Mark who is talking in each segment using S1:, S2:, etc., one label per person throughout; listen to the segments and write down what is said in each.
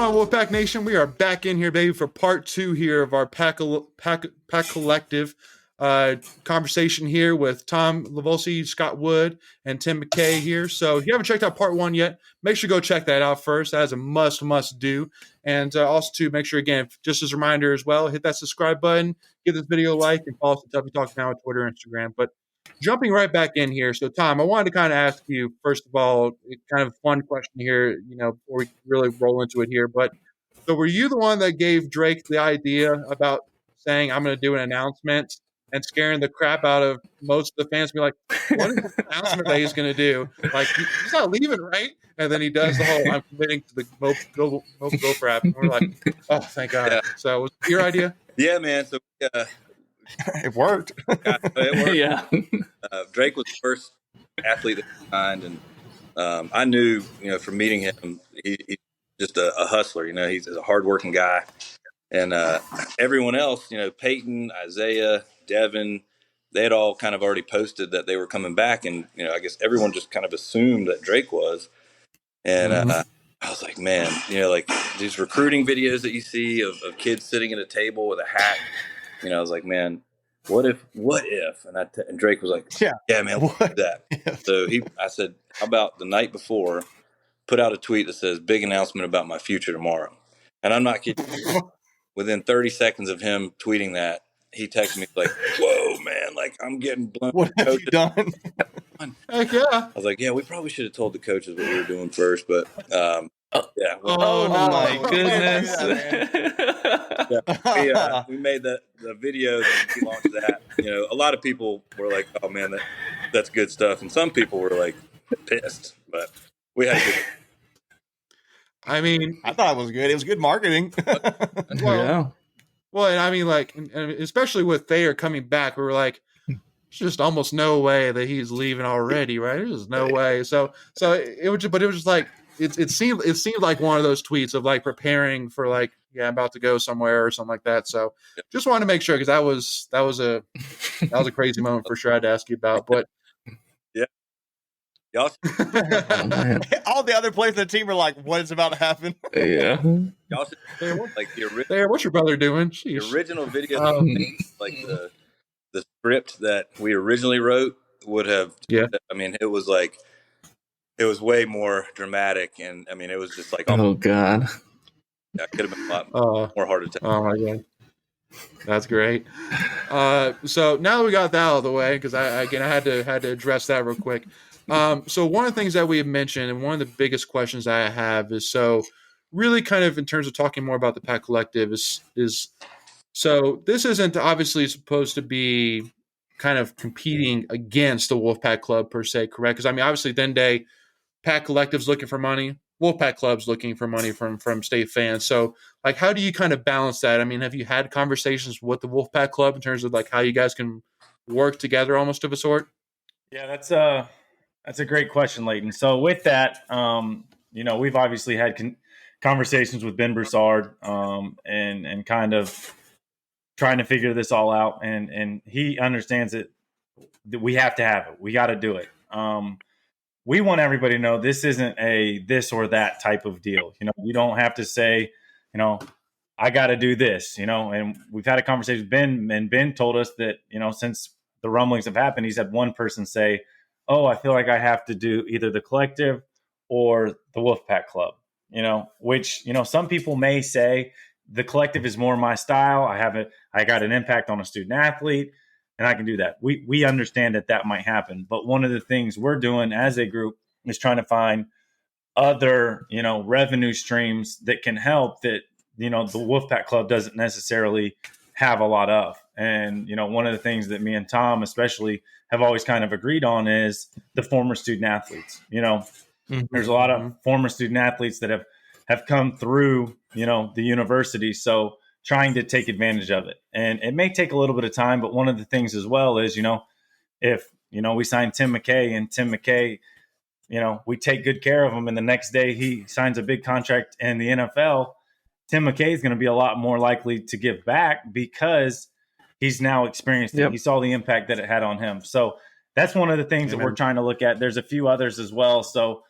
S1: on, Wolfpack Nation? We are back in here, baby, for part 2 here of our Pack Collective conversation here with Tom Livolsi, Scott Wood, and Tim Mckay here. So if you haven't checked out part 1 yet, make sure you go check that out first. That is a must do. And also to make sure, again, just as a reminder as well, hit that subscribe button, give this video a like, and follow us at Tuffy Talk now on Twitter and Instagram. But jumping right back in here. So, Tom, I wanted to kind of ask you, first of all, kind of a fun question here, before we really roll into it here. But so were you the one that gave Drake the idea about saying, I'm going to do an announcement and scaring the crap out of most of the fans? Be like, what is the announcement that he's going to do? Like, he's not leaving, right? And then he does the whole, I'm committing to the Gopher app. And we're like, oh, thank God. Yeah. So was it your idea?
S2: Yeah, man. So,
S3: it worked.
S2: It worked.
S4: Yeah.
S2: Drake was the first athlete that he signed, and I knew, from meeting him, he's just a hustler. He's a hardworking guy, and everyone else, Peyton, Isaiah, Devin, they had all kind of already posted that they were coming back, and I guess everyone just kind of assumed that Drake was, and I was like, man, like these recruiting videos that you see of kids sitting at a table with a hat. I was like, man, what if? And Drake was like, yeah, man, we'll do that. If? So I said, how about the night before, put out a tweet that says, big announcement about my future tomorrow. And I'm not kidding. Within 30 seconds of him tweeting that, he texted me like, whoa, man, like I'm getting blown.
S3: What have you done?
S1: Heck yeah.
S2: I was like, yeah, we probably should have told the coaches what we were doing first, but yeah.
S4: Oh my goodness.
S2: We made the video that we launched that. A lot of people were like, oh man, that's good stuff. And some people were like pissed, but we had to.
S1: I mean,
S3: I thought it was good. It was good marketing.
S1: Well, and I mean, like, and especially with Thayer coming back, we were like, there's just almost no way that he's leaving already, right? There's no way. So it was just like, it seemed like one of those tweets of like preparing for like, yeah, I'm about to go somewhere or something like that. So just wanted to make sure, because that was a crazy moment for sure. I had to ask you about, but
S2: yeah, y'all.
S3: All the other players in the team are like, what is about to happen?
S4: Yeah,
S2: y'all should, like the original.
S1: There, what's your brother doing? Jeez.
S2: The original video, like the script that we originally wrote would have.
S1: Yeah,
S2: I mean, it was like. It was way more dramatic, and I mean, it was just like,
S4: oh god,
S2: yeah, it could have been a lot more hard to tell.
S1: Oh my god, that's great. So now that we got that out of the way, because I had to address that real quick. So one of the things that we have mentioned, and one of the biggest questions I have is, so really kind of in terms of talking more about the Pack Collective is so this isn't obviously supposed to be kind of competing against the Wolfpack Club per se, correct? Because I mean, obviously, then day. Pack Collective's looking for money. Wolfpack Club's looking for money from state fans. So, like, how do you kind of balance that? I mean, have you had conversations with the Wolfpack Club in terms of like how you guys can work together, almost of a sort?
S5: Yeah, that's a great question, Leighton. So with that, we've obviously had conversations with Ben Broussard and kind of trying to figure this all out, and he understands that we have to have it. We got to do it. We want everybody to know this isn't a this or that type of deal. You don't have to say, I got to do this, and we've had a conversation with Ben, and Ben told us that, since the rumblings have happened, he's had one person say, oh, I feel like I have to do either the collective or the Wolfpack Club, which, some people may say the collective is more my style. I got an impact on a student athlete, and I can do that. We understand that might happen. But one of the things we're doing as a group is trying to find other, revenue streams that can help that, the Wolfpack Club doesn't necessarily have a lot of. And, one of the things that me and Tom especially have always kind of agreed on is the former student athletes. There's a lot of former student athletes that have come through, the university. So trying to take advantage of it. And it may take a little bit of time, but one of the things as well is, if, we sign Tim Mckay and Tim Mckay, we take good care of him, and the next day he signs a big contract in the NFL, Tim Mckay is going to be a lot more likely to give back because he's now experienced it. He saw the impact that it had on him. So that's one of the things that we're trying to look at. There's a few others as well. So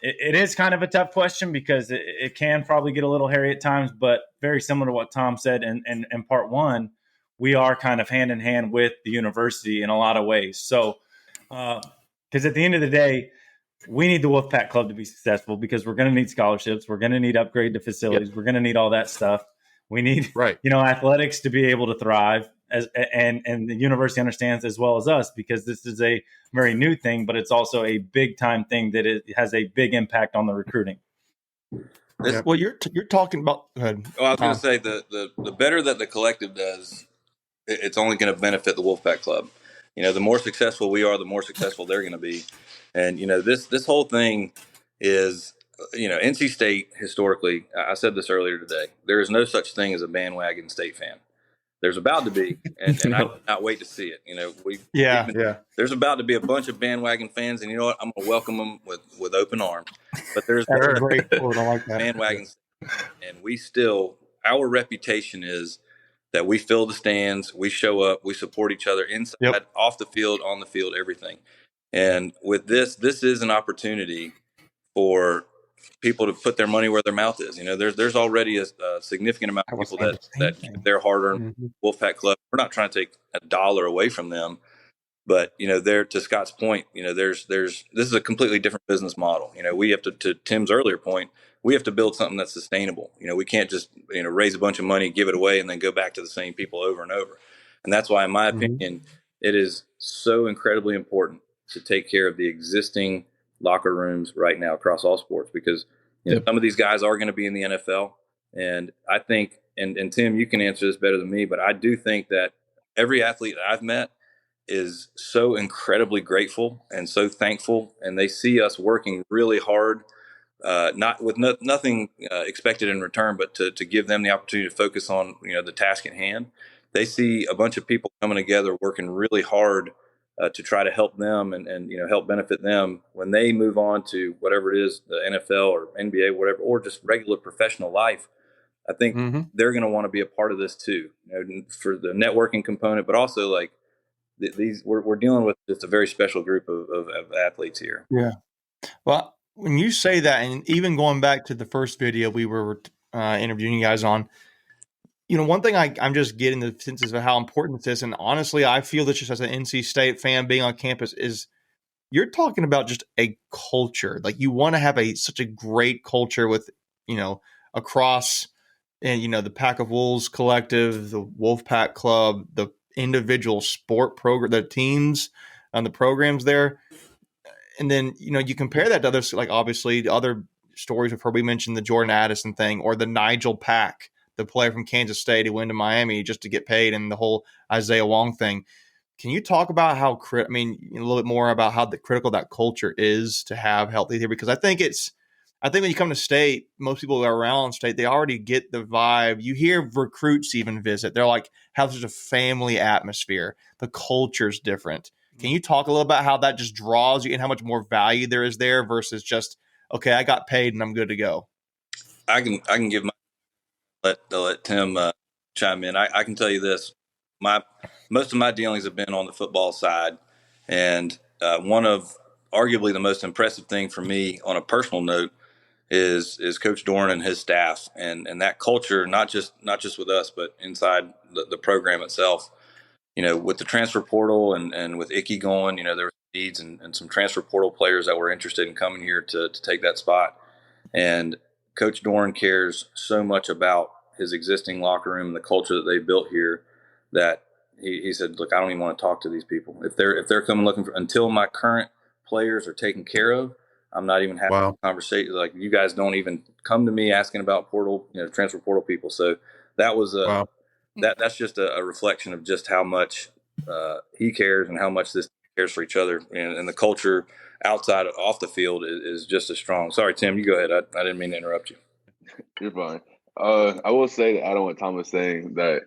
S5: it is kind of a tough question because it can probably get a little hairy at times, but very similar to what Tom said in part one, we are kind of hand in hand with the university in a lot of ways. So, because at the end of the day, we need the Wolfpack Club to be successful because we're going to need scholarships. We're going to need upgrade to facilities. Yep. We're going to need all that stuff. We need, athletics to be able to thrive, and the university understands as well as us, because this is a very new thing, but it's also a big time thing that it has a big impact on the recruiting.
S3: Well, you're talking about. Go ahead.
S2: Well, I was going to say the better that the collective does, it's only going to benefit the Wolfpack Club. The more successful we are, the more successful they're going to be. And this whole thing is, NC State historically. I said this earlier today. There is no such thing as a bandwagon State fan. There's about to be, and I cannot wait to see it. There's about to be a bunch of bandwagon fans, and you know what? I'm going to welcome them with open arms. But there's
S3: a great quote. I like that.
S2: Bandwagon, and our reputation is that we fill the stands, we show up, we support each other inside, off the field, on the field, everything. And with this is an opportunity for people to put their money where their mouth is. There's already a significant amount of people that give their hard-earned Wolfpack Club. We're not trying to take a dollar away from them, but there, to Scott's point, this is a completely different business model. We have to Tim's earlier point, we have to build something that's sustainable. We can't just raise a bunch of money, give it away, and then go back to the same people over and over. And that's why, in my opinion, it is so incredibly important to take care of the existing locker rooms right now across all sports, because some of these guys are going to be in the NFL. And I think, and Tim, you can answer this better than me, but I do think that every athlete that I've met is so incredibly grateful and so thankful. And they see us working really hard, not with nothing expected in return, but to give them the opportunity to focus on, the task at hand. They see a bunch of people coming together, working really hard to try to help them and help benefit them when they move on to whatever it is, the NFL or NBA, whatever, or just regular professional life. I think they're going to want to be a part of this too, for the networking component, but also like we're dealing with just a very special group of athletes here.
S3: Yeah. Well, when you say that, and even going back to the first video we were interviewing you guys on, one thing I'm just getting the sense of how important this is, and honestly, I feel this just as an NC State fan being on campus, is you're talking about just a culture. Like, you want to have such a great culture with, across, and the Pack of Wolves collective, the Wolfpack Club, the individual sport program, the teams and the programs there. And then, you compare that to others, like obviously the other stories we've heard. We mentioned the Jordan Addison thing, or the Nigel Pack, the player from Kansas State who went to Miami just to get paid, and the whole Isaiah Wong thing. Can you talk about how, a little bit more about how critical that culture is to have healthy here? Because I think when you come to State, most people who are around State, they already get the vibe. You hear recruits even visit. They're like, have such a family atmosphere. The culture's different. Can you talk a little about how that just draws you and how much more value there is there versus just, okay, I got paid and I'm good to go?
S2: I can give let Tim chime in. I can tell you this. Most of my dealings have been on the football side, and one of arguably the most impressive thing for me on a personal note is Coach Dorn and his staff, and that culture, not just with us, but inside the program itself. With the transfer portal and with Icky going, there were needs and some transfer portal players that were interested in coming here to take that spot. And Coach Dorn cares so much about his existing locker room and the culture that they built here that he said, look, I don't even want to talk to these people. If they're coming looking for, until my current players are taken care of, I'm not even having a conversation. Like, you guys don't even come to me asking about portal, transfer portal people. So that was that's just a reflection of just how much he cares and how much this cares for each other, and the culture off the field is just as strong. Sorry, Tim, you go ahead. I didn't mean to interrupt you.
S6: You're fine. I will say that I don't want Tom was saying that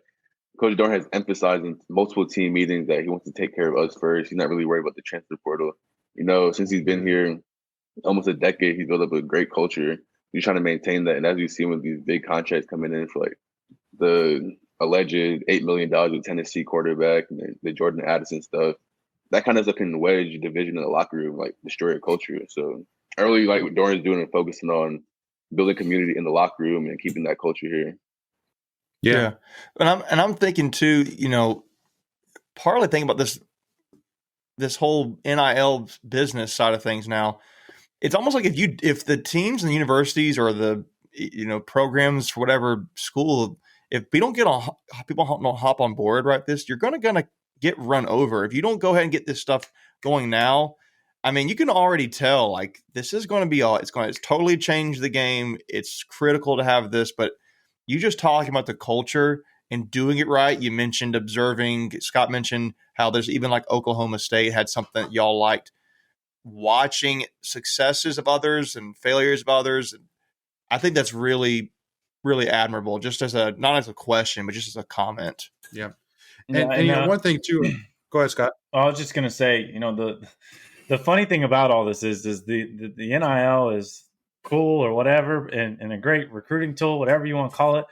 S6: Coach Dorn has emphasized in multiple team meetings that he wants to take care of us first. He's not really worried about the transfer portal. Since he's been here almost a decade, he's built up a great culture. He's trying to maintain that. And as you see with these big contracts coming in for like the alleged $8 million with Tennessee quarterback and the Jordan Addison stuff, that kind of stuff can wedge division in the locker room, like destroy a culture. So I really like what Dorian's doing and focusing on building community in the locker room and keeping that culture here.
S1: Yeah.
S3: And I'm thinking too, partly thinking about this whole NIL business side of things now. It's almost like if the teams and the universities or the programs for whatever school, if we don't get people don't hop on board right this, you're gonna get run over. If you don't go ahead and get this stuff going now, I mean, you can already tell like this is going to be it's totally change the game. It's critical to have this, but you just talking about the culture and doing it right. You mentioned observing. Scott mentioned how there's even like Oklahoma State had something that y'all liked. Watching successes of others and failures of others. I think that's really, really admirable. Just as not as a question, but just as a comment.
S1: Yeah. And one thing too. Go ahead, Scott.
S5: I was just going to say, the funny thing about all this is the NIL is cool or whatever, and a great recruiting tool, whatever you want to call it.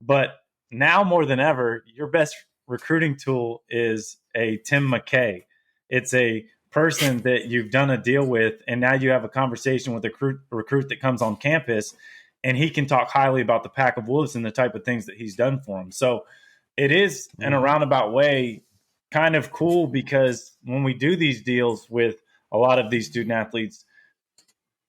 S5: But now more than ever, your best recruiting tool is a Tim Mckay. It's a person that you've done a deal with, and now you have a conversation with a recruit that comes on campus, and he can talk highly about the Pack of Wolves and the type of things that he's done for him. So it is, in a roundabout way, kind of cool, because when we do these deals with a lot of these student athletes,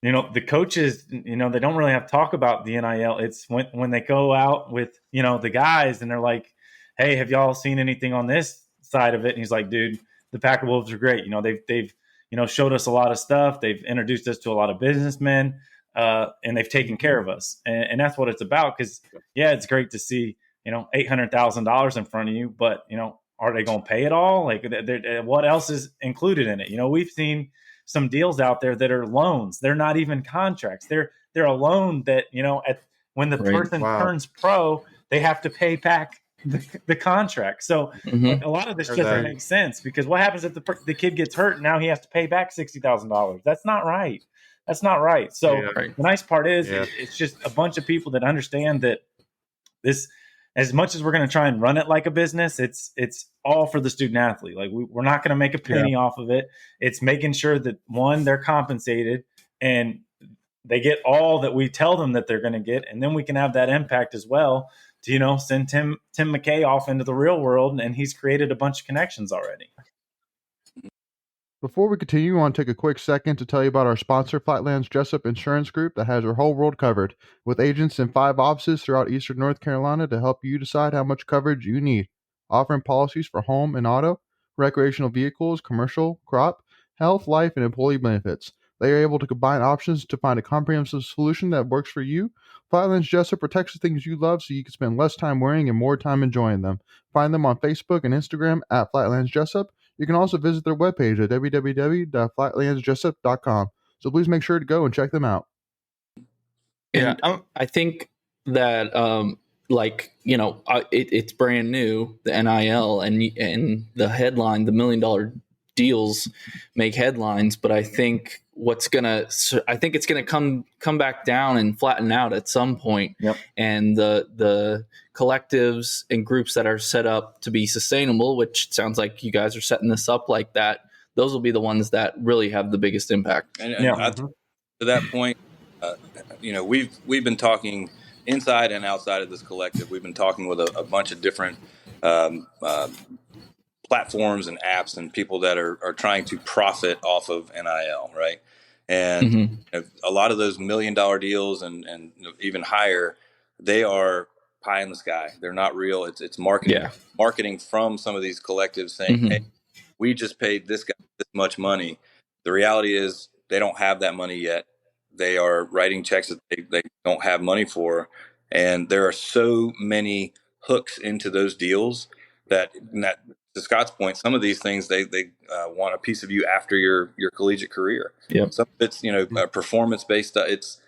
S5: the coaches, they don't really have to talk about the NIL. It's when they go out with, the guys and they're like, hey, have y'all seen anything on this side of it? And he's like, dude, the Pack of Wolves are great. They've showed us a lot of stuff. They've introduced us to a lot of businessmen, and they've taken care of us. And that's what it's about. Because, yeah, it's great to see, $800,000 in front of you, but, are they going to pay it all? Like, what else is included in it? We've seen some deals out there that are loans. They're not even contracts. They're a loan that, when the person turns pro, they have to pay back the contract. So a lot of this just doesn't make sense, because what happens if the kid gets hurt and now he has to pay back $60,000? That's not right. So the nice part is it's just a bunch of people that understand that this, as much as we're going to try and run it like a business, it's all for the student athlete. Like we're not going to make a penny off of it. It's making sure that, one, they're compensated and they get all that we tell them that they're going to get. And then we can have that impact as well to, send Tim Mckay off into the real world. And he's created a bunch of connections already.
S7: Before we continue, I want to take a quick second to tell you about our sponsor, Flatlands Jessup Insurance Group, that has your whole world covered, with agents in 5 offices throughout eastern North Carolina to help you decide how much coverage you need. Offering policies for home and auto, recreational vehicles, commercial, crop, health, life, and employee benefits. They are able to combine options to find a comprehensive solution that works for you. Flatlands Jessup protects the things you love so you can spend less time worrying and more time enjoying them. Find them on Facebook and Instagram at Flatlands Jessup. You can also visit their webpage at www.flatlandsjessup.com. So please make sure to go and check them out.
S4: And I think that, it's brand new, the NIL, and the headline, the $1 million deals make headlines. But I think it's gonna come back down and flatten out at some point.
S5: Yep.
S4: And the collectives and groups that are set up to be sustainable, which sounds like you guys are setting this up like that, those will be the ones that really have the biggest impact.
S2: And to that point, we've been talking inside and outside of this collective. We've been talking with a bunch of different platforms and apps and people that are trying to profit off of NIL, right? And a lot of those $1 million deals and even higher, they are pie in the sky. They're not real. It's marketing from some of these collectives saying, hey, we just paid this guy this much money. The reality is they don't have that money yet. They are writing checks that they don't have money for. And there are so many hooks into those deals that to Scott's point, some of these things, they want a piece of you after your collegiate career.
S4: Yep.
S2: Some of it's, performance-based. It's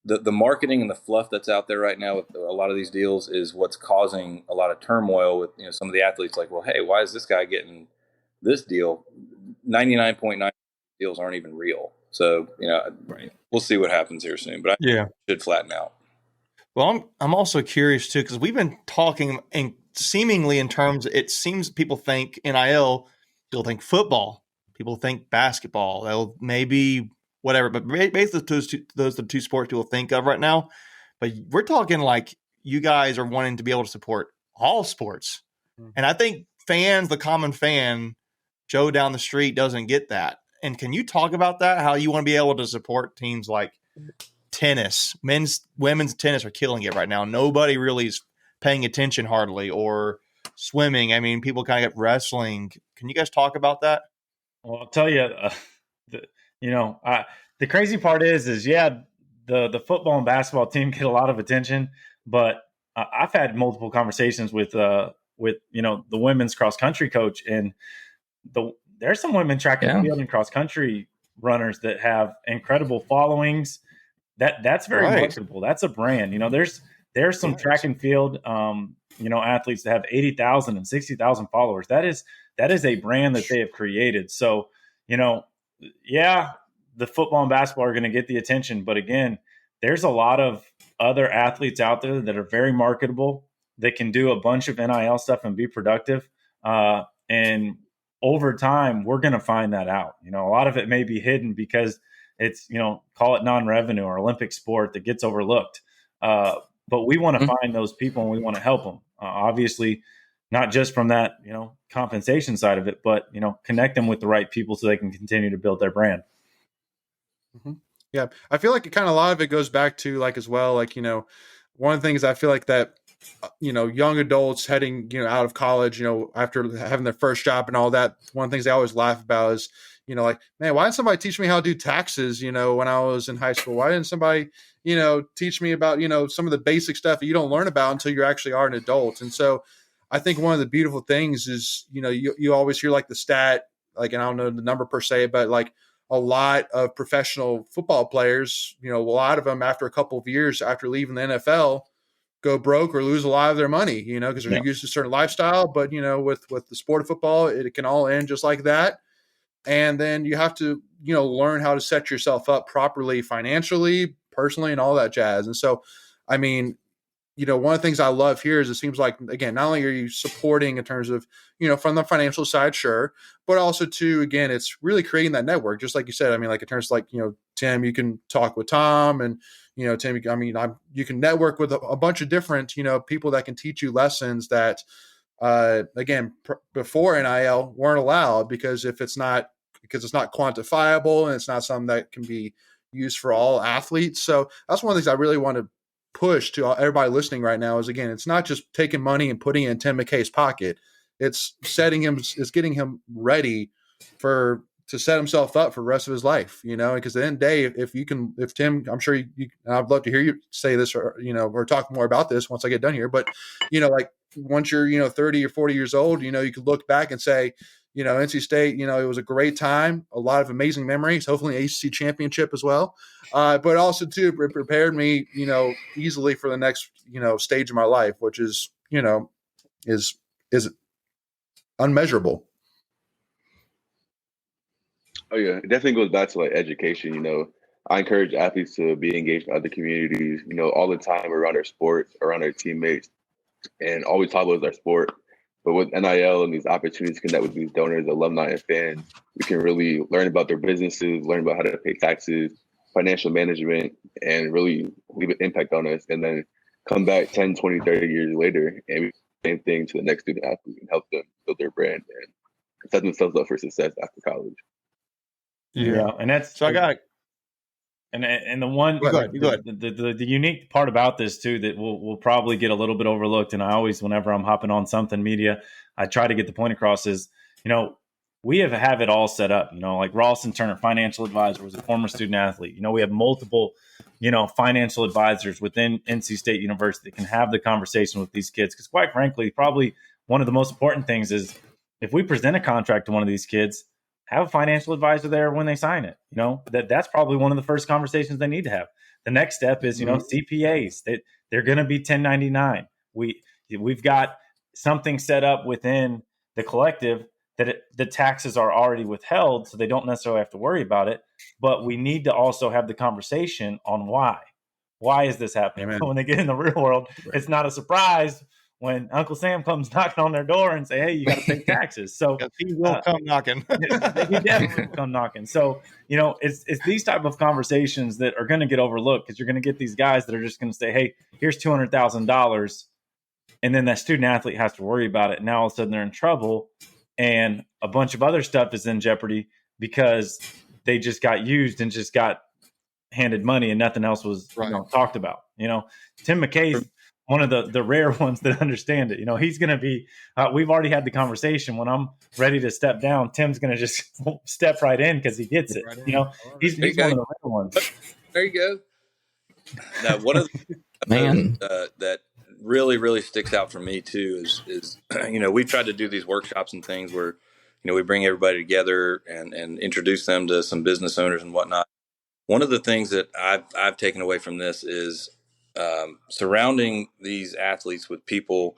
S2: the marketing and the fluff that's out there right now with a lot of these deals is what's causing a lot of turmoil with some of the athletes. Like, well, hey, why is this guy getting this deal? 99.9 deals aren't even real. So we'll see what happens here soon. But it should flatten out.
S3: Well, I'm also curious too, because we've been talking and seemingly in terms. It seems people think NIL, people think football, people think basketball. They'll maybe whatever. But basically, those are the two sports people think of right now. But we're talking like you guys are wanting to be able to support all sports. And I think fans, the common fan, Joe down the street doesn't get that. And can you talk about that? How you want to be able to support teams like tennis, women's tennis are killing it right now. Nobody really is paying attention hardly, or swimming. I mean, people kind of get wrestling. Can you guys talk about that?
S5: Well, I'll tell you, the crazy part is the football and basketball team get a lot of attention, but I've had multiple conversations with the women's cross country coach, and there's some women track and field and cross country runners that have incredible followings. That's very marketable. That's a brand. There's some track and field athletes that have 80,000 and 60,000 followers. That is a brand that they have created. So, the football and basketball are going to get the attention, but again, there's a lot of other athletes out there that are very marketable, that can do a bunch of NIL stuff and be productive. And over time, we're going to find that out. A lot of it may be hidden because it's, call it non-revenue or Olympic sport that gets overlooked. But we want to find those people and we want to help them. Obviously, not just from that, compensation side of it, but, connect them with the right people so they can continue to build their brand.
S1: Mm-hmm. Yeah. I feel like a lot of it goes back to one of the things I feel like that, young adults heading, out of college, after having their first job and all that, one of the things they always laugh about is, man, why didn't somebody teach me how to do taxes, when I was in high school? Why didn't somebody, teach me about, some of the basic stuff that you don't learn about until you actually are an adult? And so I think one of the beautiful things is, you always hear the stat, and I don't know the number per se, but a lot of professional football players, a lot of them after a couple of years after leaving the NFL go broke or lose a lot of their money, because they're used to a certain lifestyle. But, with the sport of football, it can all end just like that. And then you have to, learn how to set yourself up properly financially, personally, and all that jazz. And so, I mean, one of the things I love here is it seems like, again, not only are you supporting in terms of, from the financial side, sure, but also too, again, it's really creating that network. Just like you said, I mean, in terms of Tim, you can talk with Tom and, Tim, you can network with a bunch of different, people that can teach you lessons that, again, before NIL weren't allowed because it's not quantifiable and it's not something that can be used for all athletes. So that's one of the things I really want to push to everybody listening right now is, again, it's not just taking money and putting it in Tim Mckay's pocket. It's getting him ready to set himself up for the rest of his life, because at the end of the day, if Tim, I'm sure I'd love to hear you say this or talk more about this once I get done here, but once you're, 30 or 40 years old, you could look back and say, NC State, it was a great time, a lot of amazing memories, hopefully an ACC championship as well. But also too, it prepared me, easily for the next, stage of my life, which is, is unmeasurable.
S6: Oh yeah, it definitely goes back to education. I encourage athletes to be engaged in other communities, all the time around their sports, around their teammates, and always talk about their sport. But with NIL and these opportunities to connect with these donors, alumni, and fans, we can really learn about their businesses, learn about how to pay taxes, financial management, and really leave an impact on us. And then come back 10, 20, 30 years later and we do the same thing to the next student athlete and help them build their brand and set themselves up for success after college.
S5: Yeah. And that's
S3: so I got
S5: and the one the unique part about this too that will probably get a little bit overlooked, and I always, whenever I'm hopping on something media, I try to get the point across is, we have it all set up. Like Ralston Turner, financial advisor, was a former student athlete. We have multiple, financial advisors within NC State University that can have the conversation with these kids. Because quite frankly, probably one of the most important things is if we present a contract to one of these kids, have a financial advisor there when they sign it. That's probably one of the first conversations they need to have. The next step is, CPAs, that they're going to be 1099. We've got something set up within the collective that the taxes are already withheld, so they don't necessarily have to worry about it. But we need to also have the conversation on why. Why is this happening? When they get in the real world, it's not a surprise when Uncle Sam comes knocking on their door and say, "Hey, you got to pay taxes." So
S3: He will come knocking.
S5: he definitely will come knocking. So, it's these type of conversations that are going to get overlooked, because you're going to get these guys that are just going to say, "Hey, here's $200,000," and then that student athlete has to worry about it. And now all of a sudden they're in trouble, and a bunch of other stuff is in jeopardy because they just got used and just got handed money and nothing else was talked about. Tim Mckay's one of the rare ones that understand it. He's going to be, we've already had the conversation. When I'm ready to step down, Tim's going to just step right in because he gets it. He's one of the rare ones.
S2: There you go. Now, one of the that really, really sticks out for me too is we've tried to do these workshops and things where, we bring everybody together and introduce them to some business owners and whatnot. One of the things that I've taken away from this is surrounding these athletes with people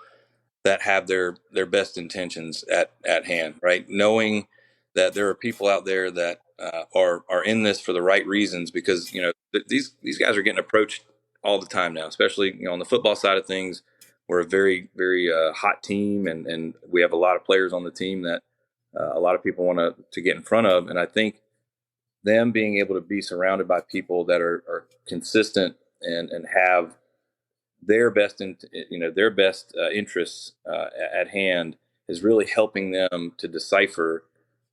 S2: that have their best intentions at hand, right? Knowing that there are people out there that are in this for the right reasons, because these guys are getting approached all the time now, especially on the football side of things. We're a very, very hot team, and we have a lot of players on the team that a lot of people want to get in front of. And I think them being able to be surrounded by people that are consistent and have their best interests at hand is really helping them to decipher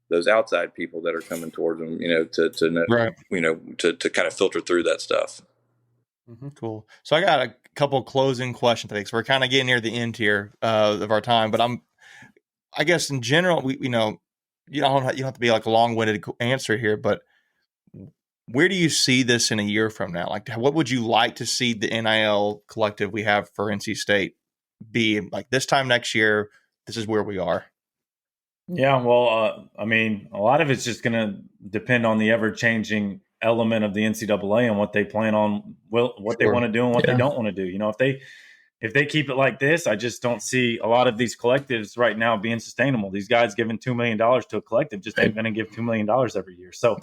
S2: those outside people that are coming towards them, to kind of filter through that stuff.
S3: Mm-hmm. Cool. So I got a couple closing questions today. So we're kind of getting near the end here of our time, but I guess in general, you don't have to be like a long-winded answer here, but where do you see this in a year from now? Like, what would you like to see the NIL collective we have for NC State be like this time next year? This is where we are.
S5: Yeah, well, a lot of it's just going to depend on the ever-changing element of the NCAA and what they plan on, what they want to do and what they don't want to do. If they keep it like this, I just don't see a lot of these collectives right now being sustainable. These guys giving $2 million to a collective just ain't going to give $2 million every year. So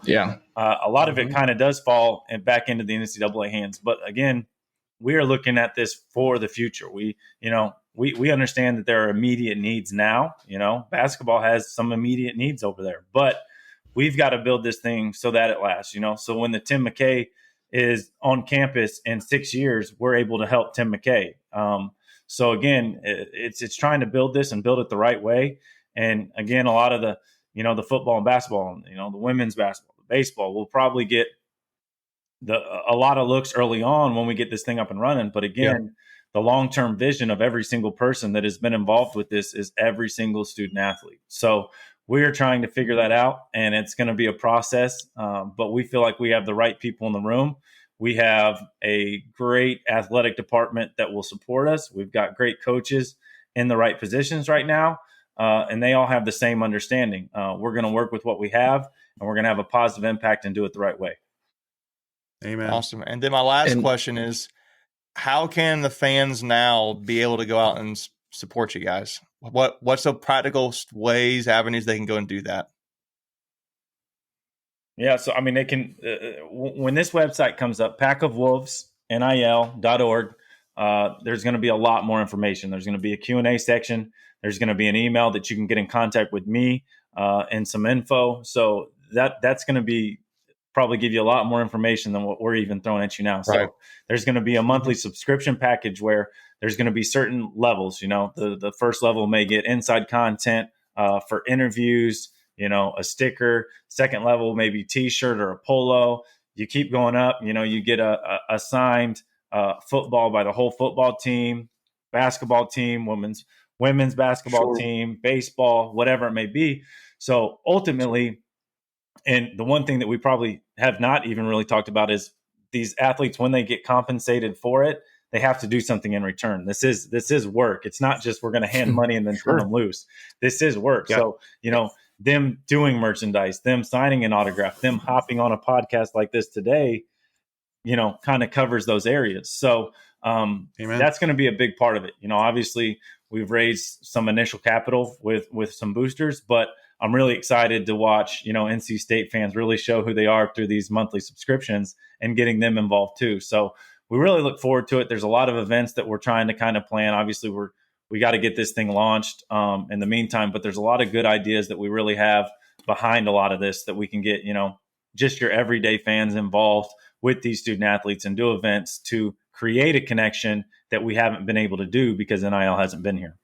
S5: a lot of it kind of does fall back into the NCAA hands. But again, we are looking at this for the future. We understand that there are immediate needs now. Basketball has some immediate needs over there, but we've got to build this thing so that it lasts. So when the Tim Mckay is on campus in 6 years, we're able to help Tim Mckay. So again, it's trying to build this and build it the right way. And again, a lot of the football and basketball, the women's basketball, the baseball, will probably get a lot of looks early on when we get this thing up and running. But again, the long-term vision of every single person that has been involved with this is every single student athlete. So we're trying to figure that out, and it's going to be a process. But we feel like we have the right people in the room. We have a great athletic department that will support us. We've got great coaches in the right positions right now, and they all have the same understanding. We're going to work with what we have, and we're going to have a positive impact and do it the right way.
S1: Amen.
S3: Awesome. And then my last question is, how can the fans now be able to go out and support you guys? What's the practical ways, avenues they can go and do that?
S5: Yeah, so they can when this website comes up, packofwolvesnil.org, there's going to be a lot more information. There's going to be a Q&A section. There's going to be an email that you can get in contact with me and some info. So that's going to be probably give you a lot more information than what we're even throwing at you now. So there's going to be a monthly subscription package where there's going to be certain levels. The first level may get inside content for interviews, a sticker. Second level, maybe t-shirt or a polo. You keep going up, you get a signed football by the whole football team, basketball team, women's basketball team, baseball, whatever it may be. So ultimately, and the one thing that we probably have not even really talked about is these athletes, when they get compensated for it, they have to do something in return. This is work. It's not just we're going to hand money and then turn them loose. This is work. Yeah. So, them doing merchandise, them signing an autograph, them hopping on a podcast like this today, kind of covers those areas. So that's going to be a big part of it. Obviously we've raised some initial capital with some boosters, but I'm really excited to watch, NC State fans really show who they are through these monthly subscriptions and getting them involved too. So we really look forward to it. There's a lot of events that we're trying to kind of plan. Obviously, we're we got to get this thing launched in the meantime. But there's a lot of good ideas that we really have behind a lot of this that we can get, just your everyday fans involved with these student athletes and do events to create a connection that we haven't been able to do because NIL hasn't been here.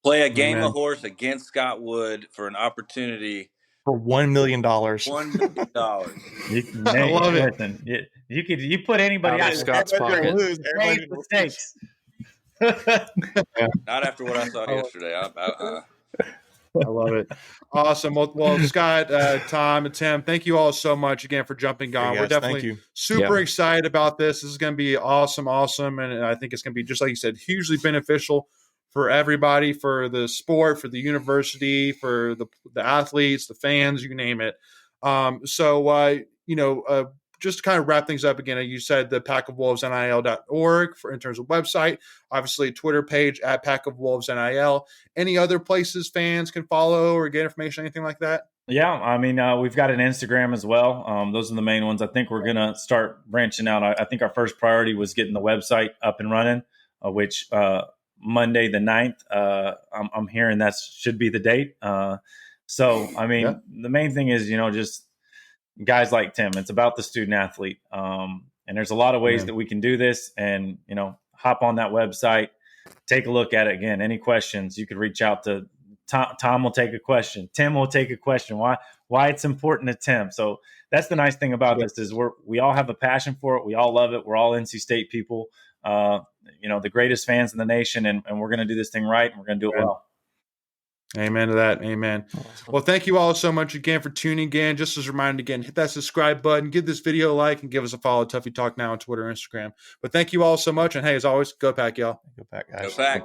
S2: Play a game of horse against Scott Wood for an opportunity
S3: for $1 million.
S2: $1 million.
S5: I love it. Listen, you put anybody out
S4: of Scott's pocket.
S5: Mistakes.
S2: Not after what I saw yesterday.
S1: I love it. Awesome. Well, Scott, Tom, and Tim, thank you all so much again for jumping on.
S3: Hey guys,
S1: we're definitely super excited about this. This is going to be awesome. And I think it's going to be, just like you said, hugely beneficial for everybody, for the sport, for the university, for the athletes, the fans, you name it. Just to kind of wrap things up again, you said the packofwolvesnil.org in terms of website, obviously Twitter page at packofwolvesnil. Any other places fans can follow or get information, anything like that?
S5: Yeah, I mean, we've got an Instagram as well. Those are the main ones. I think we're going to start branching out. I think our first priority was getting the website up and running, which Monday the 9th, I'm hearing that should be the date. The main thing is, just guys like Tim. It's about the student athlete. And there's a lot of ways that we can do this, and, hop on that website, take a look at it. Again, any questions, you could reach out to Tom will take a question. Tim will take a question. Why it's important to Tim. So that's the nice thing about this is we all have a passion for it. We all love it. We're all NC State people, the greatest fans in the nation, and we're going to do this thing right, and we're going to do it well.
S1: Amen to that. Amen. Well, thank you all so much again for tuning in. Just as a reminder, again, hit that subscribe button, give this video a like, and give us a follow. Tuffy Talk Now on Twitter and Instagram. But thank you all so much. And hey, as always, go Pack, y'all.
S3: Go Pack, guys.
S2: Go Pack.